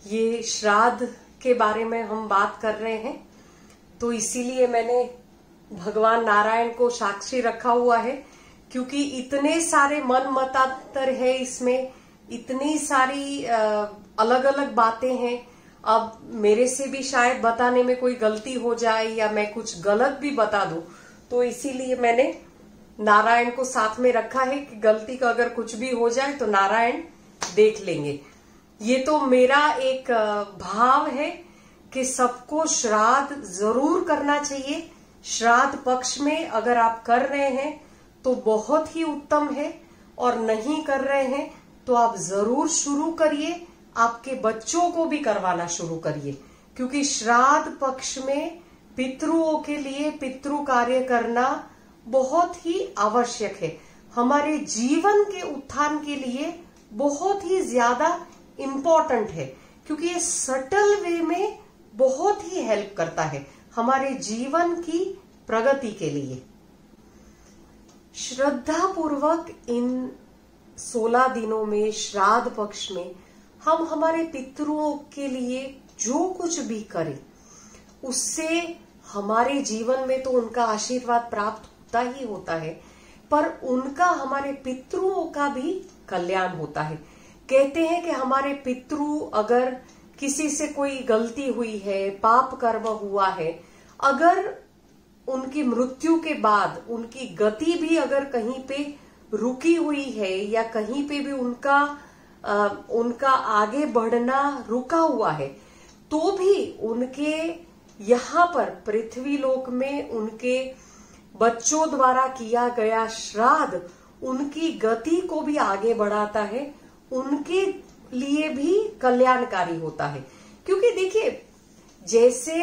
ये श्राद्ध के बारे में हम बात कर रहे हैं, तो इसीलिए मैंने भगवान नारायण को साक्षी रखा हुआ है, क्योंकि इतने सारे मन मतांतर है इसमें, इतनी सारी अलग अलग बातें हैं। अब मेरे से भी शायद बताने में कोई गलती हो जाए या मैं कुछ गलत भी बता दूं, तो इसीलिए मैंने नारायण को साथ में रखा है कि गलती का अगर कुछ भी हो जाए तो नारायण देख लेंगे। ये तो मेरा एक भाव है कि सबको श्राद्ध जरूर करना चाहिए। श्राद्ध पक्ष में अगर आप कर रहे हैं तो बहुत ही उत्तम है, और नहीं कर रहे हैं तो आप जरूर शुरू करिए, आपके बच्चों को भी करवाना शुरू करिए, क्योंकि श्राद्ध पक्ष में पितरुओं के लिए पितृ कार्य करना बहुत ही आवश्यक है। हमारे जीवन के उत्थान के लिए बहुत ही ज्यादा इम्पोर्टेंट है, क्योंकि ये सटल वे में बहुत ही हेल्प करता है हमारे जीवन की प्रगति के लिए। श्रद्धा पूर्वक इन 16 दिनों में, श्राद्ध पक्ष में, हम हमारे पितरों के लिए जो कुछ भी करें, उससे हमारे जीवन में तो उनका आशीर्वाद प्राप्त होता ही होता है, पर उनका हमारे पितरों का भी कल्याण होता है। कहते हैं कि हमारे पितरु, अगर किसी से कोई गलती हुई है, पाप कर्म हुआ है, अगर उनकी मृत्यु के बाद उनकी गति भी अगर कहीं पे रुकी हुई है या कहीं पे भी उनका आगे बढ़ना रुका हुआ है, तो भी उनके यहाँ पर पृथ्वी लोक में उनके बच्चों द्वारा किया गया श्राद्ध उनकी गति को भी आगे बढ़ाता है, उनके लिए भी कल्याणकारी होता है। क्योंकि देखिए, जैसे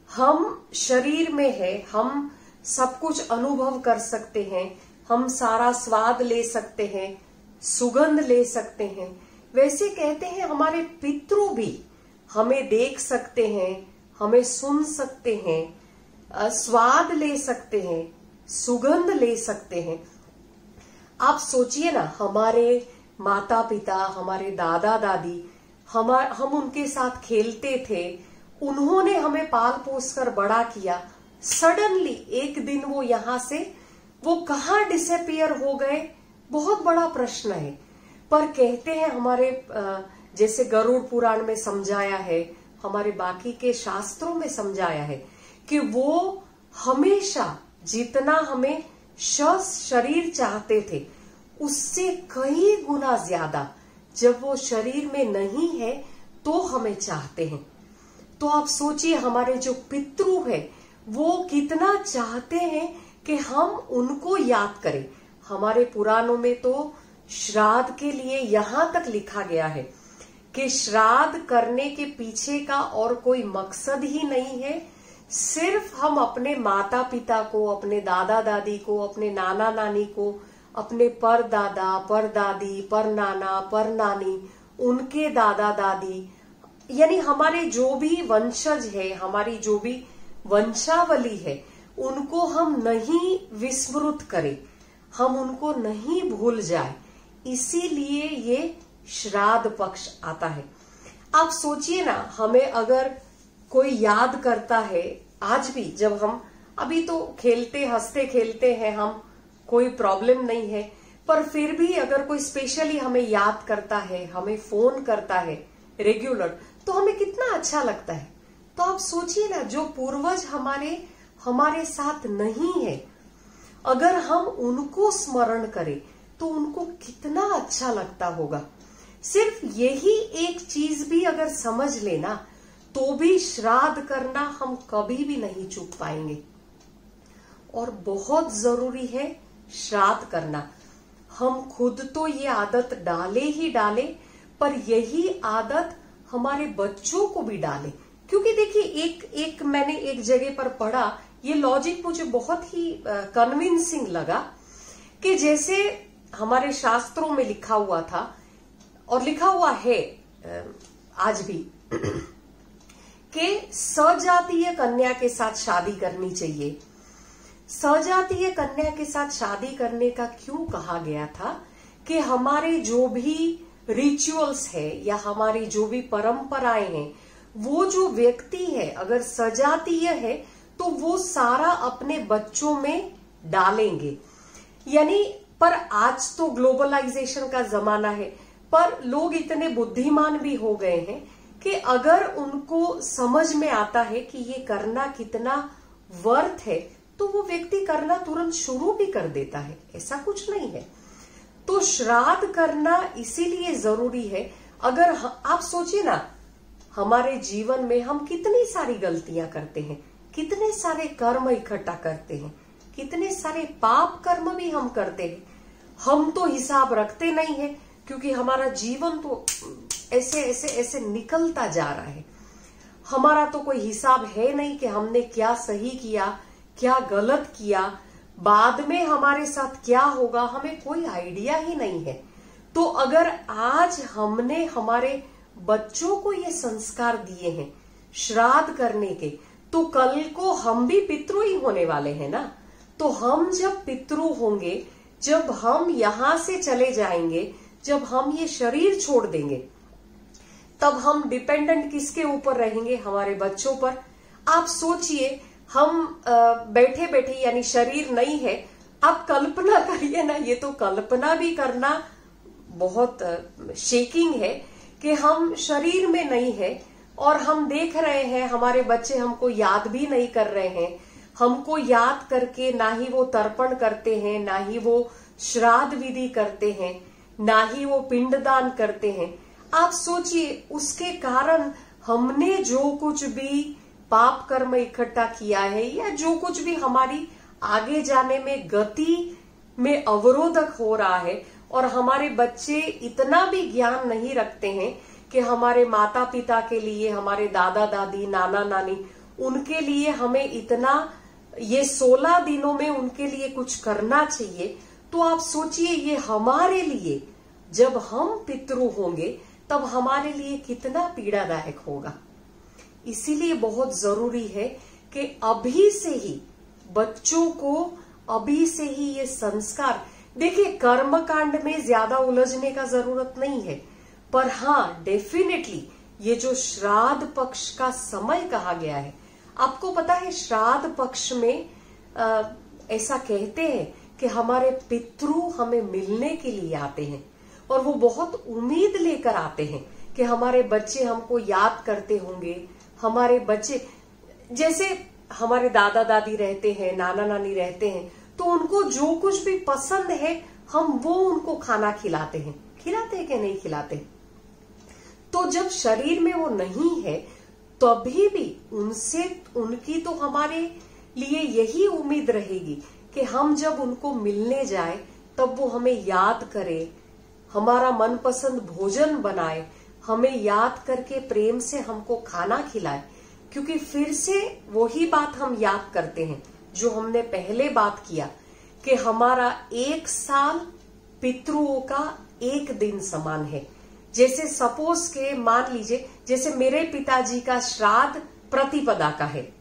हम शरीर में है, हम सब कुछ अनुभव कर सकते हैं, हम सारा स्वाद ले सकते हैं, सुगंध ले सकते हैं, वैसे कहते हैं हमारे पितृ भी हमें देख सकते हैं, हमें सुन सकते हैं, स्वाद ले सकते हैं, सुगंध ले सकते हैं। आप सोचिए ना, हमारे माता पिता, हमारे दादा दादी, हम उनके साथ खेलते थे, उन्होंने हमें पाल पोस कर बड़ा किया, सडनली एक दिन वो यहाँ से वो कहाँ डिसअपियर हो गए, बहुत बड़ा प्रश्न है। पर कहते हैं हमारे, जैसे गरुड़ पुराण में समझाया है, हमारे बाकी के शास्त्रों में समझाया है कि वो हमेशा जितना हमें शरीर चाहते थे, उससे कई गुना ज्यादा जब वो शरीर में नहीं है तो हमें चाहते हैं। तो आप सोचिए, हमारे जो पितृ है वो कितना चाहते हैं कि हम उनको याद करें। हमारे पुराणों में तो श्राद्ध के लिए यहाँ तक लिखा गया है कि श्राद्ध करने के पीछे का और कोई मकसद ही नहीं है, सिर्फ हम अपने माता पिता को, अपने दादा दादी को, अपने नाना नानी को, अपने परदादा, परदादी, परनाना, परनानी, उनके दादा दादी, यानी हमारे जो भी वंशज है, हमारी जो भी वंशावली है, उनको हम नहीं विस्मृत करें, हम उनको नहीं भूल जाए, इसीलिए ये श्राद्ध पक्ष आता है। आप सोचिए ना, हमें अगर कोई याद करता है, आज भी जब हम अभी तो खेलते हंसते खेलते हैं हम, कोई प्रॉब्लम नहीं है, पर फिर भी अगर कोई स्पेशली हमें याद करता है, हमें फोन करता है रेगुलर, तो हमें कितना अच्छा लगता है। तो आप सोचिए ना, जो पूर्वज हमारे साथ नहीं है, अगर हम उनको स्मरण करें तो उनको कितना अच्छा लगता होगा। सिर्फ यही एक चीज भी अगर समझ लेना, तो भी श्राद्ध करना हम कभी भी नहीं चूक पाएंगे। और बहुत जरूरी है श्राद्ध करना। हम खुद तो ये आदत डाले ही डाले, पर यही आदत हमारे बच्चों को भी डाले। क्योंकि देखिए, एक मैंने एक जगह पर पढ़ा, ये लॉजिक मुझे बहुत ही कन्विंसिंग लगा, कि जैसे हमारे शास्त्रों में लिखा हुआ था और लिखा हुआ है आज भी कि सजातीय कन्या के साथ शादी करनी चाहिए, सजातीय कन्या के साथ शादी करने का क्यों कहा गया था कि हमारे जो भी रिचुअल्स है या हमारी जो भी परंपराएं हैं, वो जो व्यक्ति है अगर सजातीय है तो वो सारा अपने बच्चों में डालेंगे। यानी पर आज तो ग्लोबलाइजेशन का जमाना है, पर लोग इतने बुद्धिमान भी हो गए हैं कि अगर उनको समझ में आता है कि ये करना कितना वर्थ है तो वो व्यक्ति करना तुरंत शुरू भी कर देता है, ऐसा कुछ नहीं है। तो श्राद्ध करना इसीलिए जरूरी है। अगर आप सोचिए ना, हमारे जीवन में हम कितनी सारी गलतियां करते हैं, कितने सारे कर्म इकट्ठा करते हैं, कितने सारे पाप कर्म भी हम करते हैं। हम तो हिसाब रखते नहीं है क्योंकि हमारा जीवन तो ऐसे ऐसे ऐसे निकलता जा रहा है। हमारा तो कोई हिसाब है नहीं कि हमने क्या सही किया, क्या गलत किया, बाद में हमारे साथ क्या होगा, हमें कोई आइडिया ही नहीं है। तो अगर आज हमने हमारे बच्चों को ये संस्कार दिए हैं श्राद्ध करने के, तो कल को हम भी पितृ ही होने वाले हैं ना। तो हम जब पितृ होंगे, जब हम यहां से चले जाएंगे, जब हम ये शरीर छोड़ देंगे, तब हम डिपेंडेंट किसके ऊपर रहेंगे? हमारे बच्चों पर। आप सोचिए, हम बैठे बैठे, यानी शरीर नहीं है, आप कल्पना करिए ना, ये तो कल्पना भी करना बहुत शेकिंग है कि हम शरीर में नहीं है और हम देख रहे हैं हमारे बच्चे हमको याद भी नहीं कर रहे हैं। हमको याद करके ना ही वो तर्पण करते हैं, ना ही वो श्राद्ध विधि करते हैं, ना ही वो पिंडदान करते हैं। आप सोचिए, उसके कारण हमने जो कुछ भी पाप कर्म इकट्ठा किया है या जो कुछ भी हमारी आगे जाने में गति में अवरोधक हो रहा है, और हमारे बच्चे इतना भी ज्ञान नहीं रखते हैं कि हमारे माता पिता के लिए, हमारे दादा दादी, नाना नानी, उनके लिए हमें इतना ये 16 दिनों में उनके लिए कुछ करना चाहिए। तो आप सोचिए, ये हमारे लिए जब हम पितृ होंगे तब हमारे लिए कितना पीड़ादायक होगा। इसीलिए बहुत जरूरी है कि अभी से ही बच्चों को, अभी से ही ये संस्कार, देखिए कर्मकांड में ज्यादा उलझने का जरूरत नहीं है, पर हाँ डेफिनेटली ये जो श्राद्ध पक्ष का समय कहा गया है, आपको पता है श्राद्ध पक्ष में ऐसा कहते हैं कि हमारे पितृ हमें मिलने के लिए आते हैं और वो बहुत उम्मीद लेकर आते हैं कि हमारे बच्चे हमको याद करते होंगे। हमारे बच्चे, जैसे हमारे दादा दादी रहते हैं, नाना नानी रहते हैं, तो उनको जो कुछ भी पसंद है हम वो उनको खाना खिलाते हैं। खिलाते हैं कि नहीं खिलाते? तो जब शरीर में वो नहीं है तभी भी उनसे, उनकी तो हमारे लिए यही उम्मीद रहेगी कि हम जब उनको मिलने जाए तब वो हमें याद करे, हमारा मनपसंद भोजन बनाए, हमें याद करके प्रेम से हमको खाना खिलाए। क्योंकि फिर से वही बात हम याद करते हैं जो हमने पहले बात किया कि हमारा 1 साल पितृओं का 1 दिन समान है। जैसे सपोज के मान लीजिए, जैसे मेरे पिताजी का श्राद्ध प्रतिपदा का है,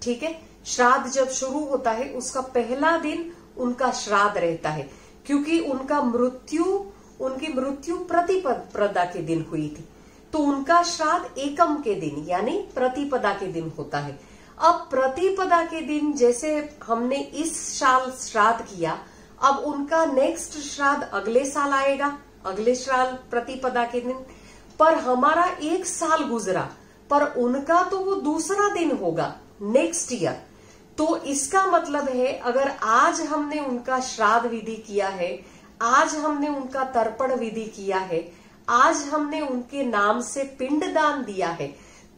ठीक है। श्राद्ध जब शुरू होता है उसका पहला दिन उनका श्राद्ध रहता है, क्योंकि उनकी मृत्यु प्रतिपदा के दिन हुई थी, तो उनका श्राद्ध एकम के दिन यानी प्रतिपदा के दिन होता है। अब प्रतिपदा के दिन जैसे हमने इस साल श्राद्ध किया, अब उनका नेक्स्ट श्राद्ध अगले साल आएगा, अगले साल प्रतिपदा के दिन। पर हमारा 1 साल गुजरा, पर उनका तो वो दूसरा दिन होगा नेक्स्ट ईयर। तो इसका मतलब है अगर आज हमने उनका श्राद्ध विधि किया है, आज हमने उनका तर्पण विधि किया है, आज हमने उनके नाम से पिंडदान दिया है,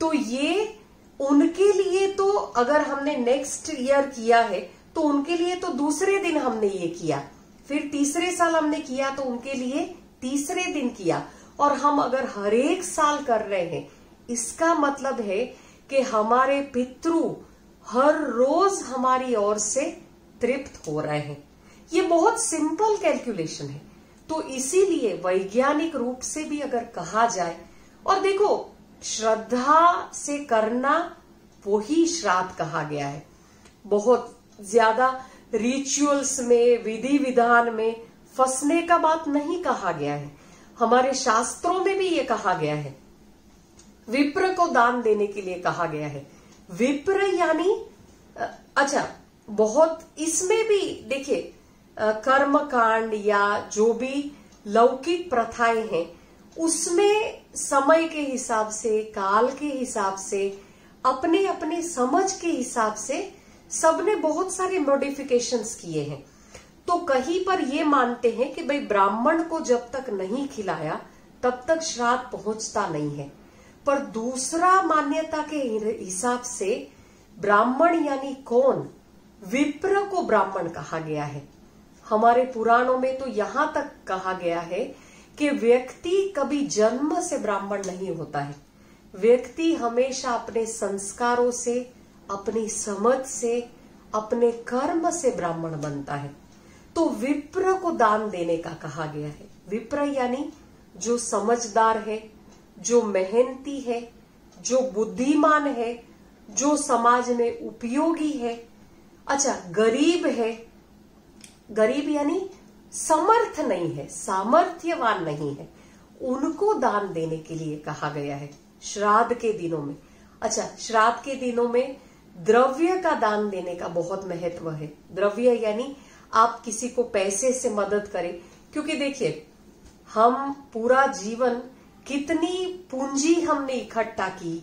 तो ये उनके लिए तो अगर हमने नेक्स्ट ईयर किया है तो उनके लिए तो दूसरे दिन हमने ये किया, फिर तीसरे साल हमने किया तो उनके लिए तीसरे दिन किया। और हम अगर हर एक साल कर रहे हैं, इसका मतलब है कि हमारे पितृ हर रोज हमारी ओर से तृप्त हो रहे हैं। ये बहुत सिंपल कैलकुलेशन है। तो इसीलिए वैज्ञानिक रूप से भी अगर कहा जाए, और देखो श्रद्धा से करना वही श्राद्ध कहा गया है। बहुत ज्यादा रिचुअल्स में, विधि विधान में फंसने का बात नहीं कहा गया है। हमारे शास्त्रों में भी ये कहा गया है, विप्र को दान देने के लिए कहा गया है। विप्र यानी अच्छा, बहुत इसमें भी देखिए कर्म कांड या जो भी लौकिक प्रथाएं हैं उसमें समय के हिसाब से, काल के हिसाब से, अपने अपने समझ के हिसाब से सबने बहुत सारे मॉडिफिकेशंस किए हैं। तो कहीं पर ये मानते हैं कि भाई ब्राह्मण को जब तक नहीं खिलाया तब तक श्राद्ध पहुंचता नहीं है, पर दूसरा मान्यता के हिसाब से ब्राह्मण यानी कौन, विप्र को ब्राह्मण कहा गया है। हमारे पुराणों में तो यहां तक कहा गया है कि व्यक्ति कभी जन्म से ब्राह्मण नहीं होता है, व्यक्ति हमेशा अपने संस्कारों से, अपनी समझ से, अपने कर्म से ब्राह्मण बनता है। तो विप्र को दान देने का कहा गया है। विप्र यानी जो समझदार है, जो मेहनती है, जो बुद्धिमान है, जो समाज में उपयोगी है। अच्छा, गरीब है, गरीब यानी समर्थ नहीं है, सामर्थ्यवान नहीं है, उनको दान देने के लिए कहा गया है श्राद्ध के दिनों में। अच्छा, श्राद्ध के दिनों में द्रव्य का दान देने का बहुत महत्व है। द्रव्य यानी आप किसी को पैसे से मदद करें, क्योंकि देखिए हम पूरा जीवन कितनी पूंजी हमने इकट्ठा की,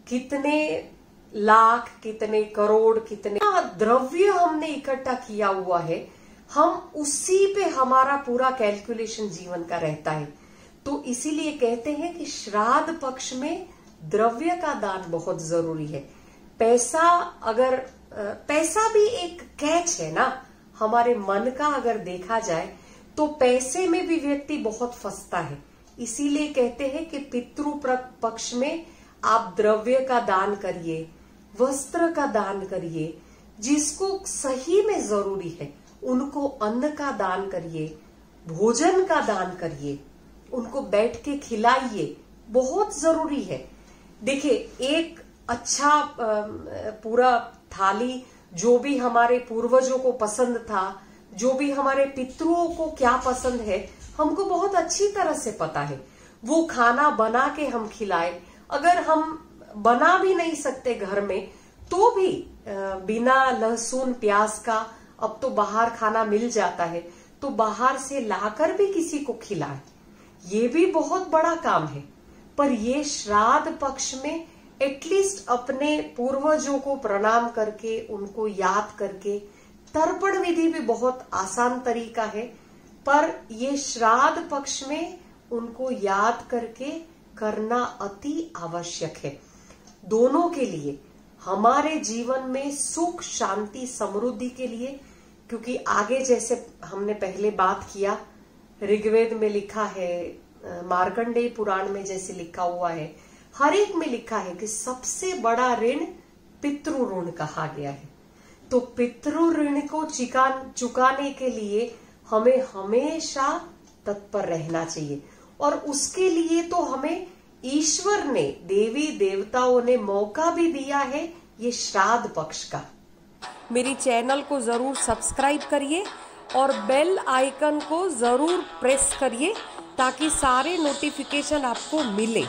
कितने लाख, कितने करोड़, कितने द्रव्य हमने इकट्ठा किया हुआ है, हम उसी पे हमारा पूरा कैलकुलेशन जीवन का रहता है। तो इसीलिए कहते हैं कि श्राद्ध पक्ष में द्रव्य का दान बहुत जरूरी है। पैसा, अगर पैसा भी एक कैच है ना, हमारे मन का अगर देखा जाए तो पैसे में भी व्यक्ति बहुत फंसता है। इसीलिए कहते हैं कि पितृ पक्ष में आप द्रव्य का दान करिए, वस्त्र का दान करिए, जिसको सही में जरूरी है उनको अन्न का दान करिए, भोजन का दान करिए, उनको बैठ के खिलाइए, बहुत जरूरी है। देखिए, एक अच्छा पूरा थाली जो भी हमारे पूर्वजों को पसंद था, जो भी हमारे पितरों को क्या पसंद है, हमको बहुत अच्छी तरह से पता है। वो खाना बना के हम खिलाए। अगर हम बना भी नहीं सकते घर में तो भी बिना लहसुन प्याज का अब तो बाहर खाना मिल जाता है, तो बाहर से लाकर भी किसी को खिलाए, ये भी बहुत बड़ा काम है। पर ये श्राद्ध पक्ष में एटलीस्ट अपने पूर्वजों को प्रणाम करके, उनको याद करके, तर्पण विधि भी बहुत आसान तरीका है, पर ये श्राद्ध पक्ष में उनको याद करके करना अति आवश्यक है। दोनों के लिए, हमारे जीवन में सुख, शांति, समृद्धि के लिए, क्योंकि आगे जैसे हमने पहले बात किया, ऋग्वेद में लिखा है, मार्कंडेय पुराण में जैसे लिखा हुआ है, हर एक में लिखा है कि सबसे बड़ा ऋण पितृ ऋण कहा गया है। तो पितृ ऋण को चुकाने के लिए हमें हमेशा तत्पर रहना चाहिए, और उसके लिए तो हमें ईश्वर ने, देवी देवताओं ने मौका भी दिया है ये श्राद्ध पक्ष का। मेरी चैनल को जरूर सब्सक्राइब करिए और बेल आइकन को जरूर प्रेस करिए ताकि सारे नोटिफिकेशन आपको मिले।